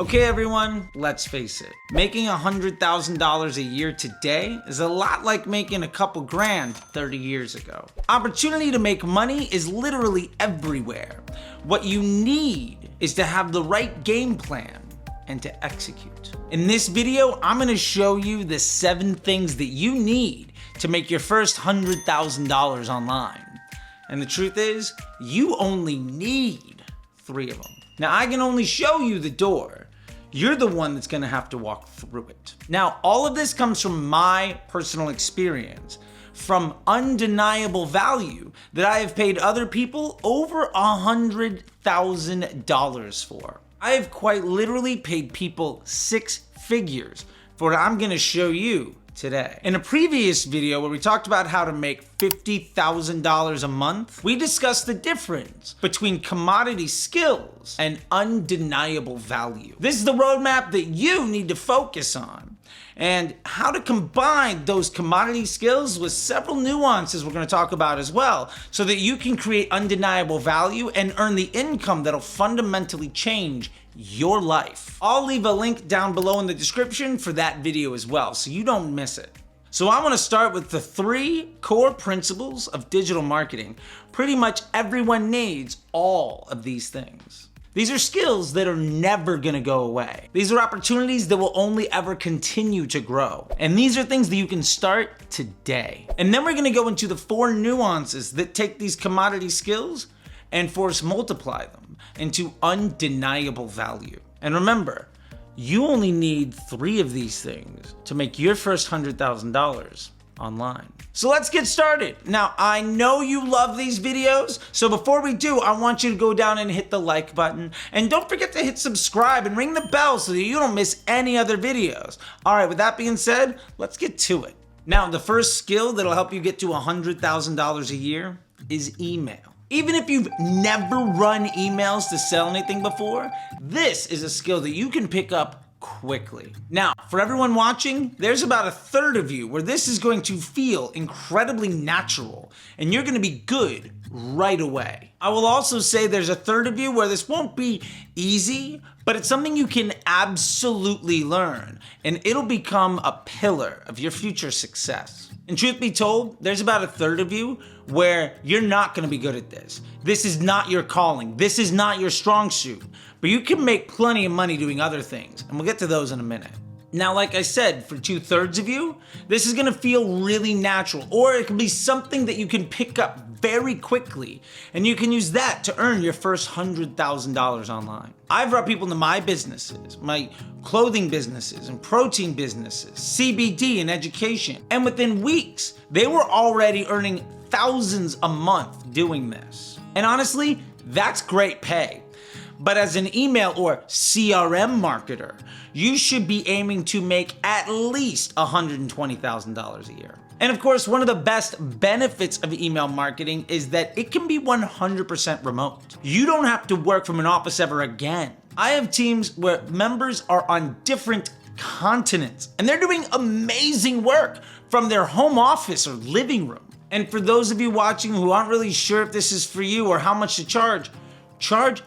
Okay everyone, let's face it. Making $100,000 a year today is a lot like making a couple grand 30 years ago. Opportunity to make money is literally everywhere. What you need is to have the right game plan and to execute. In this video, I'm gonna show you the 7 things that you need to make your first $100,000 online. And the truth is, you only need 3 of them. Now I can only show you the door. You're the one that's gonna have to walk through it. Now, all of this comes from my personal experience, from undeniable value that I have paid other people over $100,000 for. I have quite literally paid people 6 figures for what I'm gonna show you today. In a previous video where we talked about how to make $50,000 a month, we discussed the difference between commodity skills and undeniable value. This is the roadmap that you need to focus on, and how to combine those commodity skills with several nuances we're going to talk about as well, so that you can create undeniable value and earn the income that'll fundamentally change your life. I'll leave a link down below in the description for that video as well, so you don't miss it. So I want to start with the 3 core principles of digital marketing. Pretty much everyone needs all of these things. These are skills that are never gonna go away. These are opportunities that will only ever continue to grow. And these are things that you can start today. And then we're gonna go into the 4 nuances that take these commodity skills and force multiply them into undeniable value. And remember, you only need 3 of these things to make your first $100,000 online. So let's get started. Now, I know you love these videos, so before we do, I want you to go down and hit the like button, and don't forget to hit subscribe and ring the bell so that you don't miss any other videos. All right, with that being said, let's get to it. Now, the first skill that'll help you get to $100,000 a year is email. Even if you've never run emails to sell anything before, this is a skill that you can pick up quickly. Now, for everyone watching, there's about a third of you where this is going to feel incredibly natural, and you're gonna be good right away. I will also say there's a third of you where this won't be easy, but it's something you can absolutely learn, and it'll become a pillar of your future success. And truth be told, there's about a third of you where you're not gonna be good at this. This is not your calling. This is not your strong suit, but you can make plenty of money doing other things, and we'll get to those in a minute. Now, like I said, for 2/3 of you, this is gonna feel really natural, or it can be something that you can pick up very quickly, and you can use that to earn your first $100,000 online. I've brought people into my businesses, my clothing businesses and protein businesses, CBD and education, and within weeks, they were already earning thousands a month doing this. And honestly, that's great pay. But as an email or CRM marketer, you should be aiming to make at least $120,000 a year. And of course, one of the best benefits of email marketing is that it can be 100% remote. You don't have to work from an office ever again. I have teams where members are on different continents, and they're doing amazing work from their home office or living room. And for those of you watching who aren't really sure if this is for you or how much to charge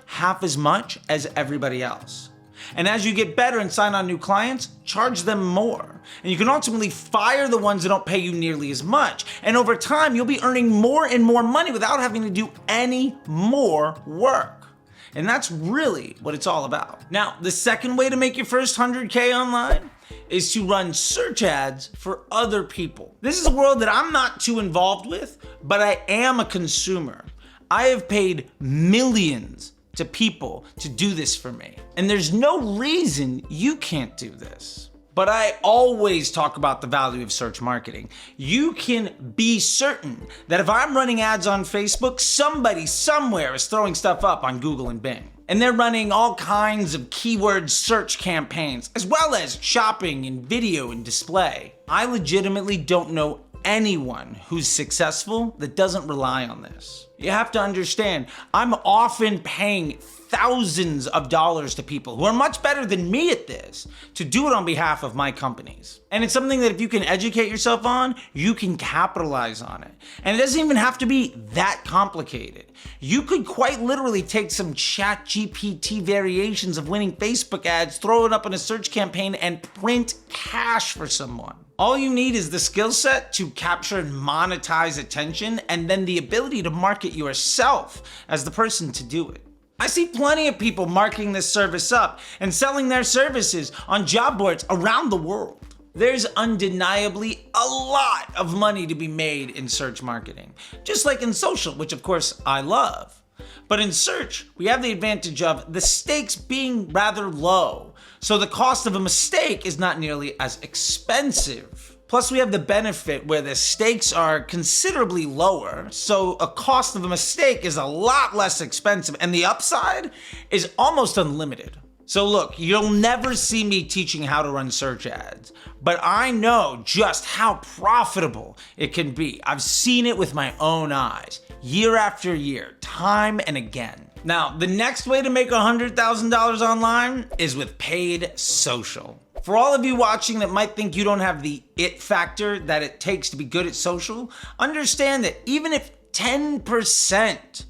half as much as everybody else. And as you get better and sign on new clients, charge them more. And you can ultimately fire the ones that don't pay you nearly as much. And over time, you'll be earning more and more money without having to do any more work. And that's really what it's all about. Now, the second way to make your first 100K online is to run search ads for other people. This is a world that I'm not too involved with, but I am a consumer. I have paid millions to people to do this for me. And there's no reason you can't do this. But I always talk about the value of search marketing. You can be certain that if I'm running ads on Facebook, somebody somewhere is throwing stuff up on Google and Bing. And they're running all kinds of keyword search campaigns, as well as shopping and video and display. I legitimately don't know anyone who's successful that doesn't rely on this. You have to understand, I'm often paying thousands of dollars to people who are much better than me at this to do it on behalf of my companies. And it's something that if you can educate yourself on, you can capitalize on it. And it doesn't even have to be that complicated. You could quite literally take some ChatGPT variations of winning Facebook ads, throw it up in a search campaign, and print cash for someone. All you need is the skill set to capture and monetize attention, and then the ability to market yourself as the person to do it. I see plenty of people marketing this service up and selling their services on job boards around the world. There's undeniably a lot of money to be made in search marketing, just like in social, which of course I love. But in search, we have the advantage of the stakes being rather low, so the cost of a mistake is not nearly as expensive. Plus, we have the benefit where the stakes are considerably lower, so a cost of a mistake is a lot less expensive, and the upside is almost unlimited. So look, you'll never see me teaching how to run search ads, but I know just how profitable it can be. I've seen it with my own eyes, year after year, time and again. Now, the next way to make $100,000 online is with paid social. For all of you watching that might think you don't have the it factor that it takes to be good at social, understand that even if 10%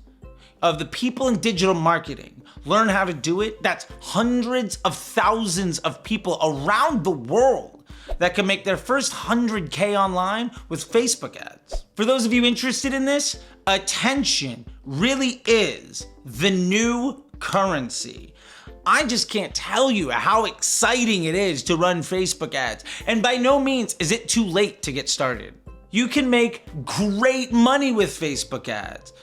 of the people in digital marketing learn how to do it, that's hundreds of thousands of people around the world that can make their first 100K online with Facebook ads. For those of you interested in this, attention really is the new currency. I just can't tell you how exciting it is to run Facebook ads, and by no means is it too late to get started. You can make great money with Facebook ads.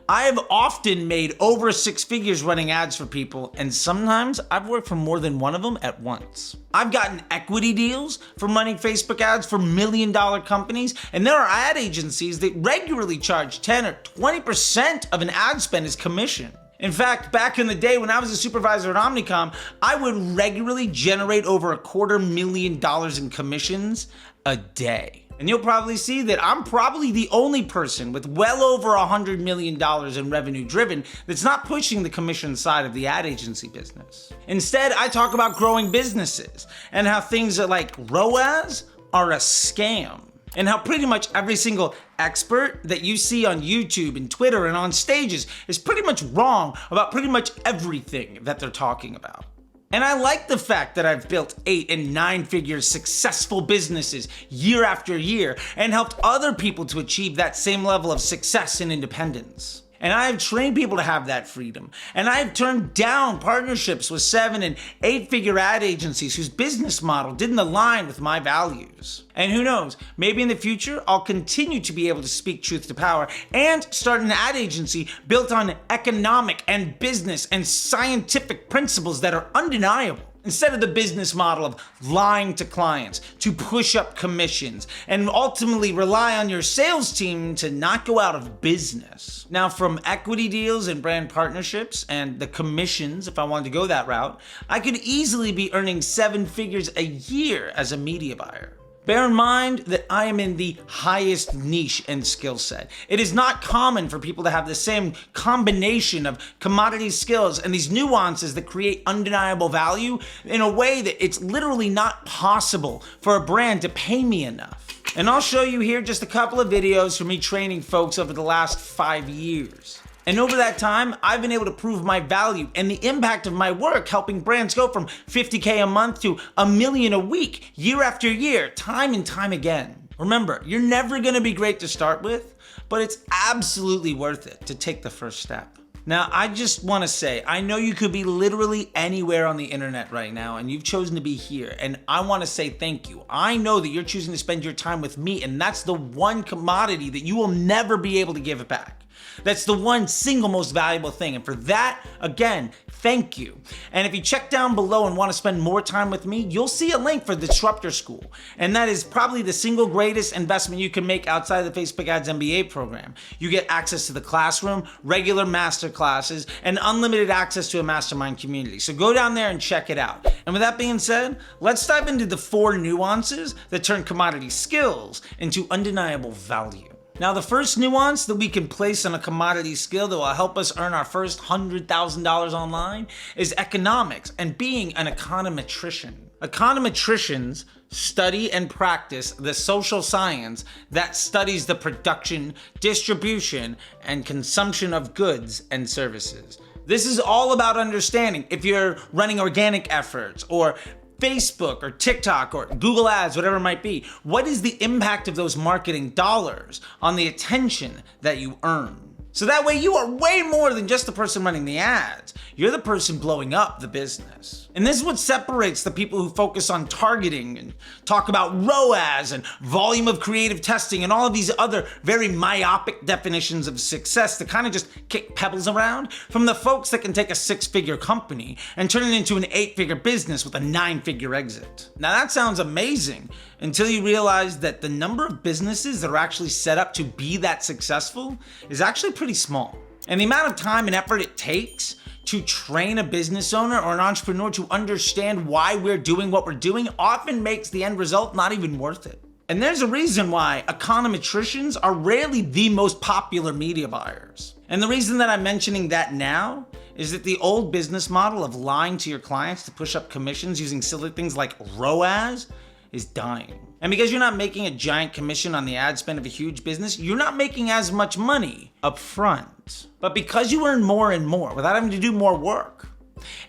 I have often made over 6 figures running ads for people, and sometimes I've worked for more than one of them at once. I've gotten equity deals from running Facebook ads for $1 million companies, and there are ad agencies that regularly charge 10 or 20% of an ad spend as commission. In fact, back in the day when I was a supervisor at Omnicom, I would regularly generate over $250,000 in commissions a day. And you'll probably see that I'm probably the only person with well over $100 million in revenue driven that's not pushing the commission side of the ad agency business. Instead, I talk about growing businesses and how things like ROAS are a scam, and how pretty much every single expert that you see on YouTube and Twitter and on stages is pretty much wrong about pretty much everything that they're talking about. And I like the fact that I've built 8 and 9 figure successful businesses year after year and helped other people to achieve that same level of success and independence. And I have trained people to have that freedom. And I have turned down partnerships with 7 and 8 figure ad agencies whose business model didn't align with my values. And who knows, maybe in the future, I'll continue to be able to speak truth to power and start an ad agency built on economic and business and scientific principles that are undeniable, instead of the business model of lying to clients to push up commissions and ultimately rely on your sales team to not go out of business. Now, from equity deals and brand partnerships and the commissions, if I wanted to go that route, I could easily be earning 7 figures a year as a media buyer. Bear in mind that I am in the highest niche and skill set. It is not common for people to have the same combination of commodity skills and these nuances that create undeniable value in a way that it's literally not possible for a brand to pay me enough. And I'll show you here just a couple of videos from me training folks over the last 5 years. And over that time, I've been able to prove my value and the impact of my work helping brands go from $50K a month to $1 million a week, year after year, time and time again. Remember, you're never gonna be great to start with, but it's absolutely worth it to take the first step. Now, I just wanna say, I know you could be literally anywhere on the internet right now, and you've chosen to be here, and I wanna say thank you. I know that you're choosing to spend your time with me, and that's the one commodity that you will never be able to give it back. That's the one single most valuable thing. And for that, again, thank you. And if you check down below and want to spend more time with me, you'll see a link for Disruptor School. And that is probably the single greatest investment you can make outside of the Facebook Ads MBA program. You get access to the classroom, regular master classes, and unlimited access to a mastermind community. So go down there and check it out. And with that being said, let's dive into the 4 nuances that turn commodity skills into undeniable value. Now, the first nuance that we can place on a commodity skill that will help us earn our first $100,000 online is economics and being an econometrician. Econometricians study and practice the social science that studies the production, distribution, and consumption of goods and services. This is all about understanding if you're running organic efforts or Facebook or TikTok or Google Ads, whatever it might be, what is the impact of those marketing dollars on the attention that you earn? So that way you are way more than just the person running the ads. You're the person blowing up the business. And this is what separates the people who focus on targeting and talk about ROAS and volume of creative testing and all of these other very myopic definitions of success that kind of just kick pebbles around from the folks that can take a 6-figure company and turn it into an 8-figure business with a 9-figure exit. Now that sounds amazing until you realize that the number of businesses that are actually set up to be that successful is actually pretty small. And the amount of time and effort it takes to train a business owner or an entrepreneur to understand why we're doing what we're doing often makes the end result not even worth it. And there's a reason why econometricians are rarely the most popular media buyers. And the reason that I'm mentioning that now is that the old business model of lying to your clients to push up commissions using silly things like ROAS is dying. And because you're not making a giant commission on the ad spend of a huge business, you're not making as much money up front. But because you earn more and more without having to do more work,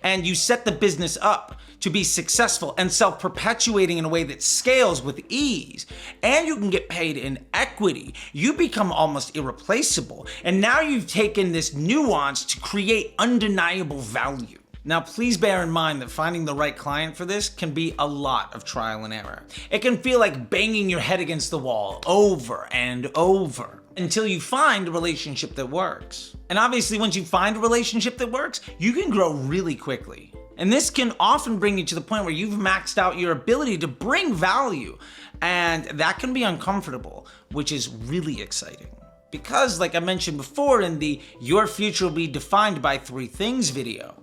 and you set the business up to be successful and self-perpetuating in a way that scales with ease, and you can get paid in equity, you become almost irreplaceable. And now you've taken this nuance to create undeniable value. Now, please bear in mind that finding the right client for this can be a lot of trial and error. It can feel like banging your head against the wall over and over until you find a relationship that works. And obviously, once you find a relationship that works, you can grow really quickly. And this can often bring you to the point where you've maxed out your ability to bring value. And that can be uncomfortable, which is really exciting. Because, like I mentioned before in the Your Future Will Be Defined by 3 Things video,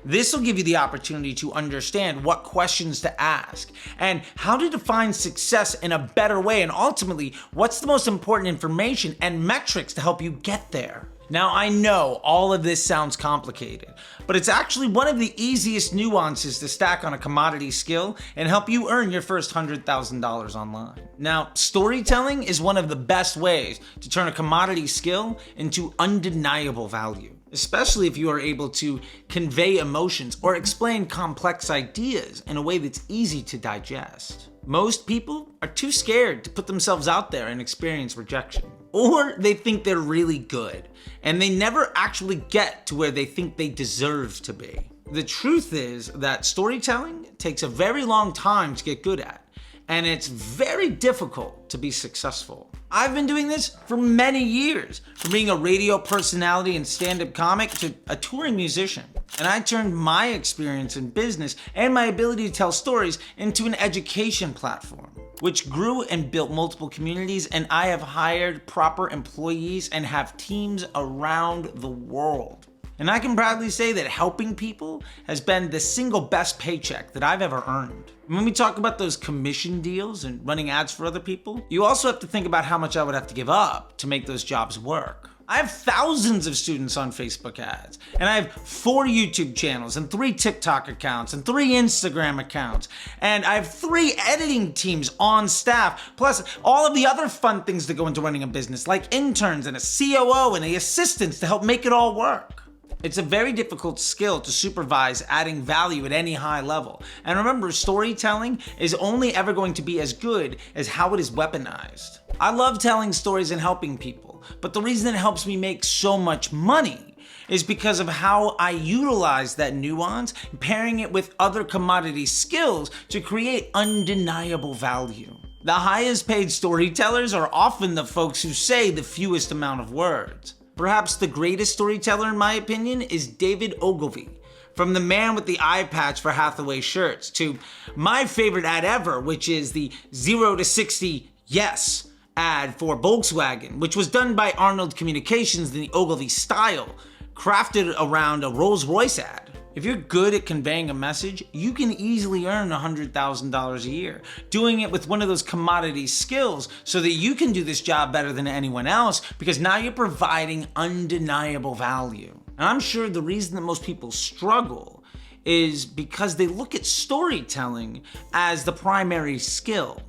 this will give you the opportunity to understand what questions to ask and how to define success in a better way, and ultimately, what's the most important information and metrics to help you get there. Now, I know all of this sounds complicated, but it's actually one of the easiest nuances to stack on a commodity skill and help you earn your first $100,000 online. Now, storytelling is one of the best ways to turn a commodity skill into undeniable value, especially if you are able to convey emotions or explain complex ideas in a way that's easy to digest. Most people are too scared to put themselves out there and experience rejection. Or they think they're really good, and they never actually get to where they think they deserve to be. The truth is that storytelling takes a very long time to get good at, and it's very difficult to be successful. I've been doing this for many years, from being a radio personality and stand-up comic to a touring musician. And I turned my experience in business and my ability to tell stories into an education platform, which grew and built multiple communities, and I have hired proper employees and have teams around the world. And I can proudly say that helping people has been the single best paycheck that I've ever earned. And when we talk about those commission deals and running ads for other people, you also have to think about how much I would have to give up to make those jobs work. I have thousands of students on Facebook ads, and I have 4 YouTube channels and 3 TikTok accounts and 3 Instagram accounts, and I have 3 editing teams on staff, plus all of the other fun things that go into running a business, like interns and a COO and the assistants to help make it all work. It's a very difficult skill to supervise adding value at any high level. And remember, storytelling is only ever going to be as good as how it is weaponized. I love telling stories and helping people, but the reason it helps me make so much money is because of how I utilize that nuance, pairing it with other commodity skills to create undeniable value. The highest paid storytellers are often the folks who say the fewest amount of words. Perhaps the greatest storyteller, in my opinion, is David Ogilvy. From the man with the eye patch for Hathaway shirts to my favorite ad ever, which is the 0 to 60 yes ad for Volkswagen, which was done by Arnold Communications in the Ogilvy style, crafted around a Rolls-Royce ad. If you're good at conveying a message, you can easily earn $100,000 a year, doing it with one of those commodity skills so that you can do this job better than anyone else because now you're providing undeniable value. And I'm sure the reason that most people struggle is because they look at storytelling as the primary skill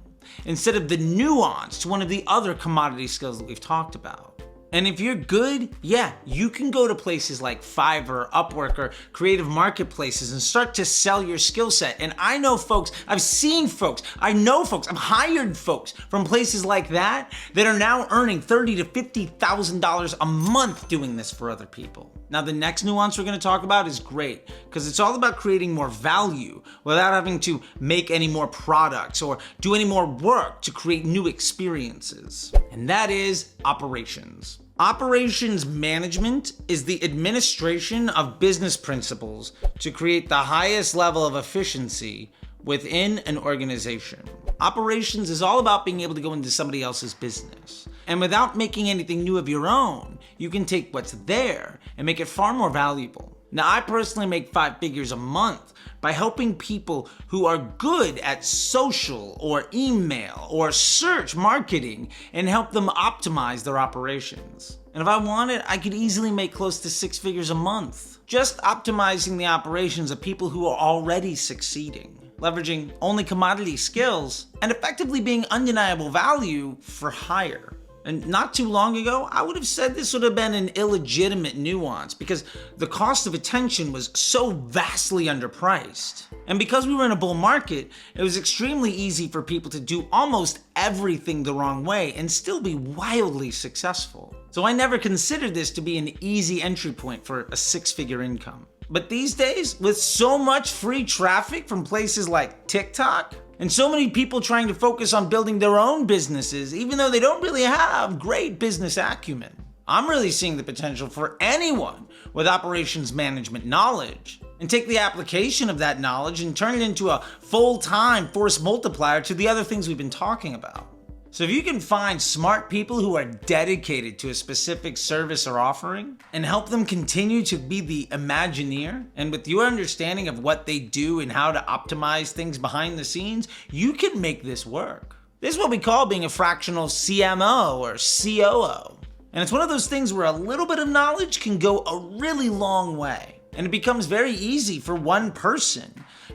instead of the nuance to one of the other commodity skills that we've talked about. And if you're good, yeah, you can go to places like Fiverr, Upwork, or creative marketplaces and start to sell your skill set. And I know folks, I've seen folks, I know folks, I've hired folks from places like that are now earning $30,000 to $50,000 a month doing this for other people. Now, the next nuance we're going to talk about is great because it's all about creating more value without having to make any more products or do any more work to create new experiences. And that is operations. Operations management is the administration of business principles to create the highest level of efficiency within an organization. Operations is all about being able to go into somebody else's business. And without making anything new of your own, you can take what's there and make it far more valuable. Now, I personally make 5 figures a month by helping people who are good at social or email or search marketing and help them optimize their operations. And if I wanted, I could easily make close to 6 figures a month, just optimizing the operations of people who are already succeeding, leveraging only commodity skills and effectively being undeniable value for hire. And not too long ago, I would have said this would have been an illegitimate nuance because the cost of attention was so vastly underpriced. And because we were in a bull market, it was extremely easy for people to do almost everything the wrong way and still be wildly successful. So I never considered this to be an easy entry point for a 6-figure income. But these days, with so much free traffic from places like TikTok, and so many people trying to focus on building their own businesses, even though they don't really have great business acumen, I'm really seeing the potential for anyone with operations management knowledge and take the application of that knowledge and turn it into a full-time force multiplier to the other things we've been talking about. So if you can find smart people who are dedicated to a specific service or offering and help them continue to be the Imagineer, and with your understanding of what they do and how to optimize things behind the scenes, you can make this work. This is what we call being a fractional CMO or COO. And it's one of those things where a little bit of knowledge can go a really long way. And it becomes very easy for one person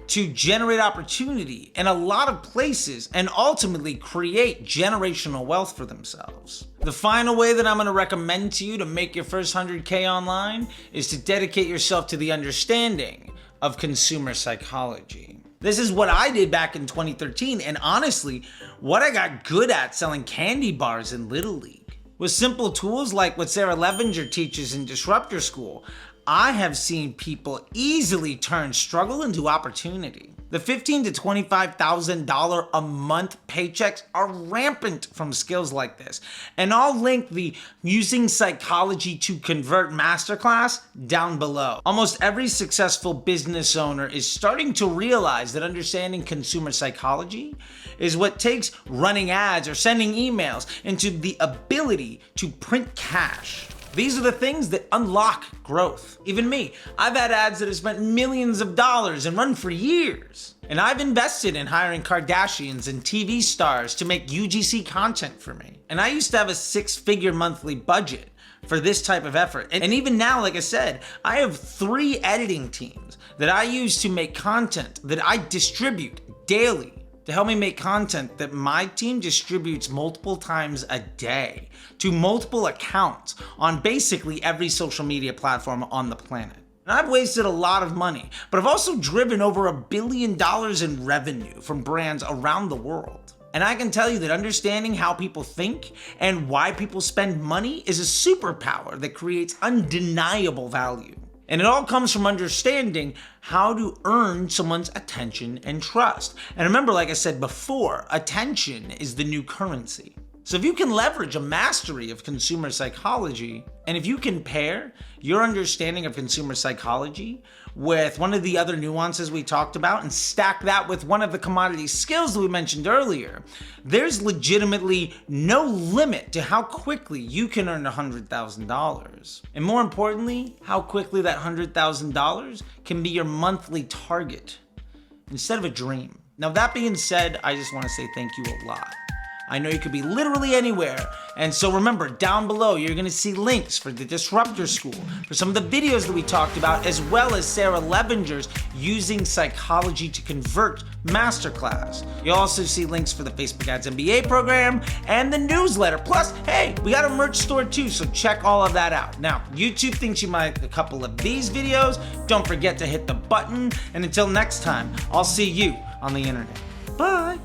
to generate opportunity in a lot of places and ultimately create generational wealth for themselves. The final way that I'm going to recommend to you to make your first 100K online is to dedicate yourself to the understanding of consumer psychology. This is what I did back in 2013, and honestly, what I got good at selling candy bars in Little League. With simple tools like what Sarah Levinger teaches in Disruptor School, I have seen people easily turn struggle into opportunity. The $15,000 to $25,000 a month paychecks are rampant from skills like this. And I'll link the Using Psychology to Convert masterclass down below. Almost every successful business owner is starting to realize that understanding consumer psychology is what takes running ads or sending emails into the ability to print cash. These are the things that unlock growth. Even me, I've had ads that have spent millions of dollars and run for years. And I've invested in hiring Kardashians and TV stars to make UGC content for me. And I used to have a 6-figure monthly budget for this type of effort. And even now, like I said, I have 3 editing teams that I use to make content that I distribute daily, to help me make content that my team distributes multiple times a day to multiple accounts on basically every social media platform on the planet. And I've wasted a lot of money, but I've also driven over $1 billion in revenue from brands around the world. And I can tell you that understanding how people think and why people spend money is a superpower that creates undeniable value. And it all comes from understanding how to earn someone's attention and trust. And remember, like I said before, attention is the new currency. So if you can leverage a mastery of consumer psychology, and if you can pair your understanding of consumer psychology with one of the other nuances we talked about and stack that with one of the commodity skills that we mentioned earlier, there's legitimately no limit to how quickly you can earn $100,000. And more importantly, how quickly that $100,000 can be your monthly target instead of a dream. Now, that being said, I just want to say thank you a lot. I know you could be literally anywhere. And so remember, down below, you're gonna see links for the Disruptor School, for some of the videos that we talked about, as well as Sarah Levinger's Using Psychology to Convert Masterclass. You'll also see links for the Facebook Ads MBA program and the newsletter. Plus, hey, we got a merch store too, so check all of that out. Now, YouTube thinks you might like a couple of these videos. Don't forget to hit the button. And until next time, I'll see you on the internet. Bye.